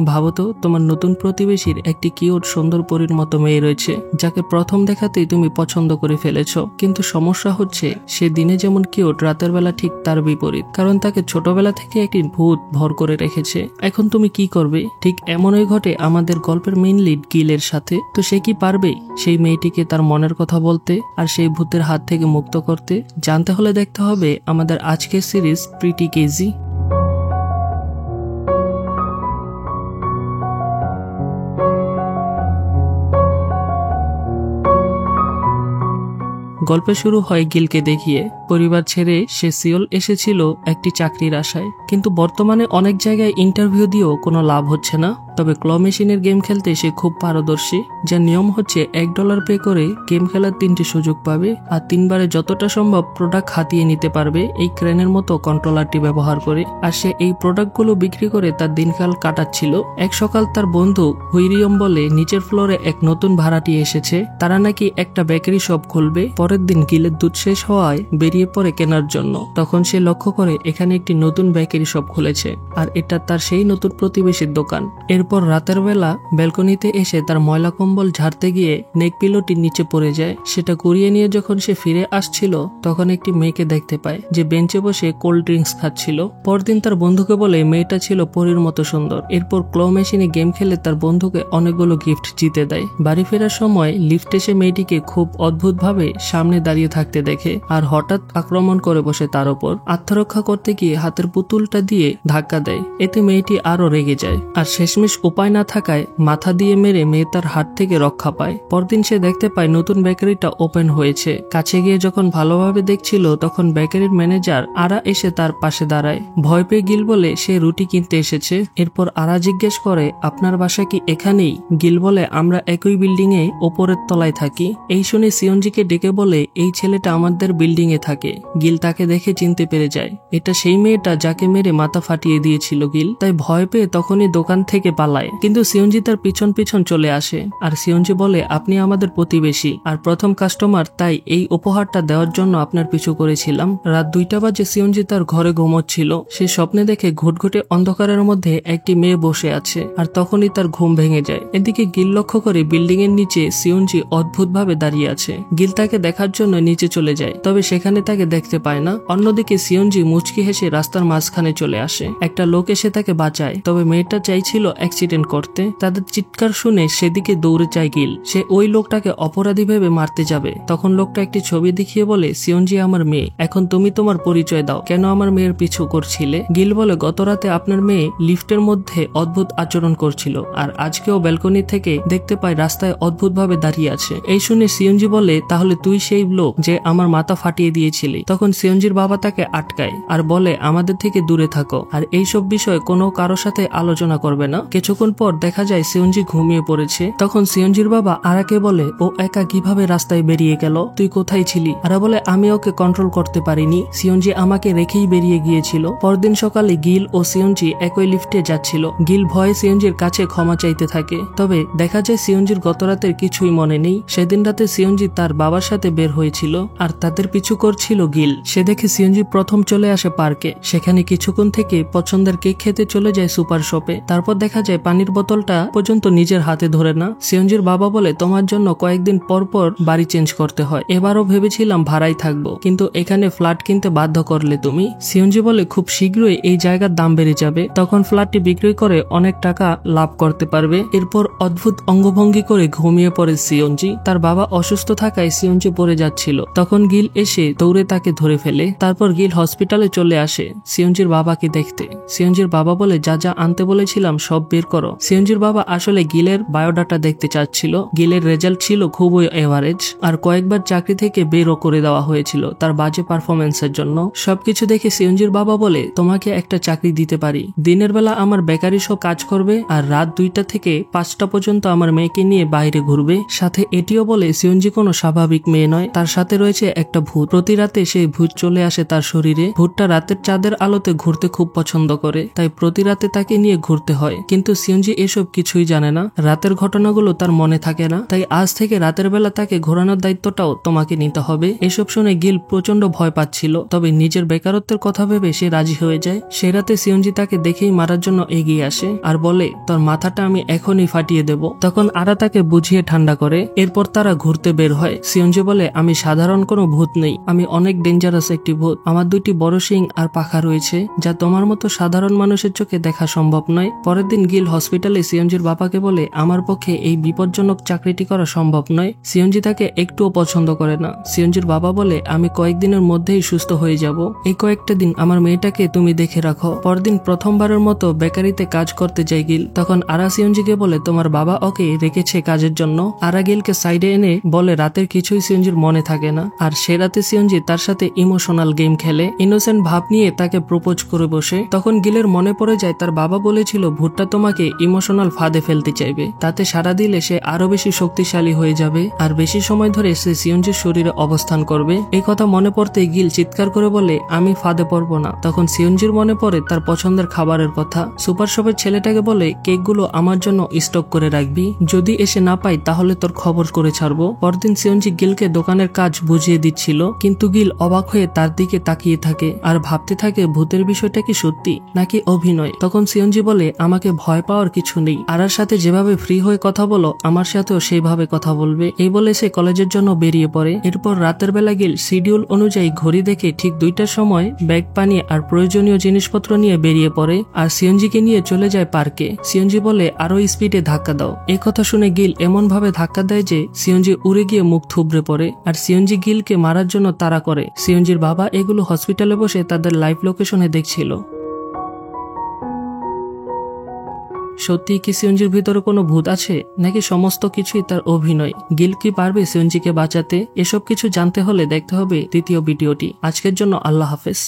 ভাবো তো তোমার নতুন প্রতিবেশীর একটি কিউট সুন্দর পরীর মতো মেয়ে রয়েছে যাকে প্রথম দেখাতেই তুমি পছন্দ করে ফেলেছো, কিন্তু সমস্যা হচ্ছে সে দিনে যেমন কিউট রাতের বেলা ঠিক তার বিপরীত, কারণ তাকে ছোটবেলা থেকে একটি ভূত ভর করে রেখেছে। এখন তুমি কি করবে? ঠিক এমনই ঘটে আমাদের গল্পের মেইন লিড গিলের সাথে। তো সে কি পারবে সেই মেয়েটিকে তার মনের কথা বলতে আর সেই ভূতের হাত থেকে মুক্ত করতে? জানতে হলে দেখতে হবে আমাদের আজকের সিরিজ প্রিটি কেজি। গল্প শুরু হয় গিলকে দেখিয়ে। পরিবার ছেড়ে সে সিওল এসেছিল একটি চাকরির আশায়, কিন্তু বর্তমানে অনেক জায়গায় ইন্টারভিউ দিয়েও কোনো লাভ হচ্ছে না। তবে ক্ল মেশিনের গেম খেলতে সে খুব পারদর্শী, যার নিয়ম হচ্ছে $1 পে করে গেম খেলার 3টি সুযোগ পাবে আর 3বারে যতটা সম্ভব প্রোডাক্ট হাতিয়ে নিতে পারবে এই ক্রেনের মতো কন্ট্রোলারটি ব্যবহার করে। আর সে এই প্রোডাক্টগুলো বিক্রি করে তার দিনকাল কাটাচ্ছিল। এক সকাল তার বন্ধু হুইরিয়ম বলে নিচের ফ্লোরে এক নতুন ভাড়াটি এসেছে, তারা নাকি একটা বেকারি শপ খুলবে। পরের দিন গিলের দুধ শেষ হওয়ায় বেরিয়ে পড়ে কেনার জন্য। তখন সে লক্ষ্য করে এখানে একটি নতুন বেকারি শপ খুলেছে আর এটা তার সেই নতুন প্রতিবেশীর দোকান। এরপর রাতের বেলা ব্যালকনিতে এসে তার ময়লা কম্বল ঝাড়তে গিয়ে নেক পিলোটি নিচে পড়ে যায়। সেটা কুড়িয়ে নিয়ে যখন সে ফিরে আসছিল তখন একটি মেয়েকে দেখতে পায় যে বেঞ্চে বসে কোল্ড ড্রিঙ্কস খাচ্ছিল। পরদিন তার বন্ধুকে বলে মেয়েটা ছিল পরীর মতো সুন্দর। এরপর ক্ল মেশিনে গেম খেলে তার বন্ধুকে অনেকগুলো গিফট জিতে দেয়। বাড়ি ফেরার সময় লিফট এসে মেয়েটিকে খুব অদ্ভুতভাবে সামনে দাঁড়িয়ে থাকতে দেখে আর হঠাৎ আক্রমণ করে বসে তার উপর। আত্মরক্ষা করতে গিয়ে হাতের পুতুলটা দিয়ে ধাক্কা দেয়। এতে মেয়েটি আরো রেগে যায় আর শেষমেশ উপায় না থাকায় মাথা দিয়ে মেরে মেয়ে তার হাত থেকে রক্ষা পায়। পরদিন সে দেখতে পায় নতুন বেকারিটা ওপেন হয়েছে। কাছে গিয়ে যখন ভালোভাবে দেখছিল তখন বেকারির ম্যানেজার আরা এসে তার পাশে দাঁড়ায়। ভয় পেয়ে গিল বলে সে রুটি কিনতে এসেছে। এরপর আরা জিজ্ঞেস করে আপনার বাসা কি এখানেই? গিল বলে আমরা একই বিল্ডিং এ ওপরের তলায় থাকি। এই শুনে সিয়নজিকে ডেকে বলে এই ছেলেটা আমাদের বিল্ডিং এ থাকে। গিল তাকে দেখে চিনতে পেরে যায় এটা সেই মেয়েটা যাকে মেরে মাথা ফাটিয়ে দিয়েছিল গিল। তাই ভয় পেয়ে তখনই দোকান থেকে পালায়, কিন্তু সিয়নজি তার পিছন পিছন চলে আসে আর সিয়নজি বলে আপনি আমাদের প্রতিবেশী আর প্রথম কাস্টমার, তাই এই উপহারটা দেওয়ার জন্য আপনার পিছু করেছিলাম। রাত 2টা বাজে সিয়নজি তার ঘরে ঘুমোচ্ছিল। সে স্বপ্নে দেখে ঘুটঘুটে অন্ধকারের মধ্যে একটি মেয়ে বসে আছে আর তখনই তার ঘুম ভেঙে যায়। এদিকে গিল লক্ষ্য করে বিল্ডিং এর নিচে সিয়নজি অদ্ভুতভাবে দাঁড়িয়ে আছে। গিল তাকে দেখার জন্য নিচে চলে যায়, তবে সেখানে তাকে দেখতে পায় না। অন্যদিকে সিয়নজি মুচকি হেসে রাস্তার মাঝখানে চলে আসে। একটা লোক এসে তাকে বাঁচায়, তবে মেয়েটা চাইছিল অ্যাক্সিডেন্ট করতে। তাদের চিৎকার শুনে সেদিকে দৌড়ে যায় গিল। সে ওই লোকটাকে অপরাধী ভেবে মারতে যাবে, তখন লোকটা একটি ছবি দেখিয়ে বলে সিয়নজি আমার মেয়ে, এখন তুমি তোমার পরিচয় দাও, কেন আমার মেয়ের পিছু করছিলে? গিল বলে গতরাতে আপনার মেয়ে লিফটের মধ্যে অদ্ভুত আচরণ করছিল আর আজকেও ব্যালকনি থেকে দেখতে পাই রাস্তায় অদ্ভুতভাবে দাঁড়িয়ে আছে। এই শুনে সিয়নজি বলে তাহলে তুই সেই লোক যে আমার মাথা ফাটিয়ে দিয়েছিলি। তখন সিয়নজির বাবা তাকে আটকায় আর বলে আমাদের থেকে দূরে থাকো আর এইসব বিষয় কোনো কারোর সাথে আলোচনা করবে না। কিছুক্ষণ পর দেখা যায় সিয়নজি ঘুমিয়ে পড়েছে। তখন সিয়নজির বাবা আরাকে বলে ও একা কিভাবে রাস্তায় বেরিয়ে গেল, তুই কোথায় ছিলি? আরা বলে আমি ওকে কন্ট্রোল করতে পারিনি, সিয়নজি আমাকে রেখেই বেরিয়ে গিয়েছিল। পরদিন সকালে গিল ও সিয়নজি একই লিফটে যাচ্ছিল। গিল ভয়ে সিয়নজির কাছে ক্ষমা চাইতে থাকে, তবে দেখা যায় সিয়নজির গতরাতের কিছুই মনে নেই। সেদিন রাতে সিয়নজি তার বাবার সাথে বের হয়েছিল আর তাদের পিছু করছিল গিল। সে দেখে সিয়নজি প্রথম চলে আসে পার্কে। সেখানে কিছুক্ষণ থেকে পছন্দের কেক খেতে চলে যায় সুপার শপে। তারপর দেখা যায় পানির বোতলটা পর্যন্ত নিজের হাতে ধরে না। সিয়নজির বাবা বলে তোমার জন্য কয়েকদিন পর পর বাড়ি চেঞ্জ করতে হয়, এবারও ভেবেছিলাম ভাড়াই থাকবো, কিন্তু এখানে ফ্ল্যাট কিনতে বাধ্য করলে তুমি। সিয়নজি বলে খুব শীঘ্রই এই জায়গার দাম বেড়ে যাবে, তখন ফ্ল্যাটটি বিক্রি করে অনেক টাকা লাভ করতে পারবে। এরপর অদ্ভুত অঙ্গভঙ্গি করে ঘুমিয়ে পড়ে সিয়নজি। তার বাবা অসুস্থ থাকায় সিয়নজি পড়ে যাচ্ছিল, তখন গিল এসে দৌড়ে তাকে ধরে ফেলে। তারপর গিল হসপিটালে চলে আসে সিয়নজির বাবাকে দেখতে। সিয়নজির বাবা বলে যা যা আনতে বলেছিলাম সব বের করো। সিয়নজির বাবা আসলে গিলের বায়োডাটা দেখতে চাচ্ছিল। গিলের রেজাল্ট ছিল খুবই এভারেজ আর কয়েকবার চাকরি থেকে বেরও করে দেওয়া হয়েছিল তার বাজে পারফরমেন্সের জন্য। সবকিছু দেখে সিয়নজির বাবা বলে তোমাকে একটা চাকরি দিতে পারি, দিনের বেলা আমার বেকারি সব কাজ করবে আর রাত 2টা থেকে 5টা পর্যন্ত আমার মেয়েকে নিয়ে বাইরে ঘুরবে। সাথে এটিও বলে সিয়নজি কোনো স্বাভাবিক মেয়ে নয়, তার সাথে রয়েছে একটা ভূত। প্রতি রাতে সেই ভূত চলে আসে তার শরীরে। ভূতটা রাতের চাঁদের আলোতে ঘুরতে খুব পছন্দ করে, তাই প্রতি রাতে তাকে নিয়ে ঘুরতে হয়। কিন্তু কিন্তু সিয়ঞ্জি এসব কিছুই জানে না। রাতের ঘটনাগুলো তার মনে থাকে না, তাই আজ থেকে রাতের বেলা তাকে ঘোরানোর দায়িত্বটাও তোমাকে নিতে হবে। এসব শুনে গিল প্রচন্ড ভয় পাচ্ছিল, তবে নিজের বেকারত্বের কথা ভেবে সে রাজি হয়ে যায়। সে রাতে সিয়ঞ্জি তাকে দেখেই মারার জন্য এগিয়ে আসে আর বলে, তোর মাথাটা আমি এখনই ফাটিয়ে দেব। তখন আরা তাকে বুঝিয়ে ঠান্ডা করে। এরপর তারা ঘুরতে বের হয়। সিয়ঞ্জি বলে, আমি সাধারণ কোনো ভূত নেই, আমি অনেক ডেঞ্জারাস একটি ভূত। আমার 2টি বড় শিং আর পাখা রয়েছে, যা তোমার মতো সাধারণ মানুষের চোখে দেখা সম্ভব নয়। পরের দিন গিল হসপিটালে সিয়ঞ্জির বাবাকে বলে, আমার পক্ষে এই বিপজ্জনক চাকরিটি করা সম্ভব নয়। সিয়ঞ্জি তাকে একটুও পছন্দ করে না। সিয়ঞ্জির বাবা বলে, আমি কয়েকদিনের মধ্যেই সুস্থ হয়ে যাব, এই কয়েকটা দিন আমার মেয়েটাকে তুমি দেখে রাখো। পরদিন প্রথমবারের মতো বেকারিতে কাজ করতে যায় গিল। তখন আরা সিয়ঞ্জিকে বলে, তোমার বাবা ওকে রেখেছে কাজের জন্য। আরা গিলকে সাইডে এনে বলে, রাতের কিছুই সিয়ঞ্জির মনে থাকে না, আর সে রাতে সিয়ঞ্জি তার সাথে ইমোশনাল গেম খেলে। ইনোসেন্ট ভাব নিয়ে তাকে প্রপোজ করে বসে। তখন গিলের মনে পড়ে যায় তার বাবা বলেছিল ভূতটা তোমাকে ইমোশনাল ফাঁদে ফেলতে চাইবে, তাতে সাড়া দিলে সে আরো বেশি শক্তিশালী হয়ে যাবে আর বেশি সময় ধরে সে সিয়ঞ্জির শরীরে অবস্থান করবে। এই কথা মনে পড়তে গিল চিৎকার করে বলে, আমি ফাঁদে পড়বো না। তখন সিয়ঞ্জির মনে পড়ে তার পছন্দের খাবারের কথা। সুপার শপের ছেলেটাকে বলে, কেকগুলো আমার জন্য স্টক করে রাখবি, যদি এসে না পাই তাহলে তোর খবর করে ছাড়বো। পরদিন সিয়ঞ্জি গিলকে দোকানের কাজ বুঝিয়ে দিচ্ছিল, কিন্তু গিল অবাক হয়ে তার দিকে তাকিয়ে থাকে আর ভাবতে থাকে ভূতের বিষয়টা কি সত্যি নাকি অভিনয়। তখন সিয়ঞ্জি বলে, আমাকে ভয় পাওয়ার কিছু নেই, আরার সাথে যেভাবে ফ্রি হয়ে কথা বলো আমার সাথেও সেইভাবে কথা বলবে। এই বলে সে কলেজের জন্য বেরিয়ে পড়ে। এরপর রাতের বেলা গিল শিডিউল অনুযায়ী ঘড়ি দেখে ঠিক 2টার সময় ব্যাগ, পানি আর প্রয়োজনীয় জিনিসপত্র নিয়ে বেরিয়ে পড়ে আর সিয়ঞ্জিকে নিয়ে চলে যায় পার্কে। সিয়ঞ্জি বলে, আরো স্পিডে ধাক্কা দাও। এই কথা শুনে গিল এমন ভাবে ধাক্কা দেয় যে সিয়ঞ্জি উড়ে গিয়ে মুখ থুবড়ে পড়ে আর সিয়ঞ্জি গিলকে মারার জন্য তাড়া করে। সিয়ঞ্জির বাবা এগুলো হসপিটালে বসে তাদের লাইভ লোকেশনে দেখছিল। সত্যি কি সিয়ঞ্জির ভিতরে কোনো ভূত আছে নাকি সমস্ত কিছুই তার অভিনয়? গিল কি পারবে সিয়ঞ্জিকে বাঁচাতে? এসব কিছু জানতে হলে দেখতে হবে দ্বিতীয় ভিডিওটি। আজকের জন্য আল্লাহ হাফেজ।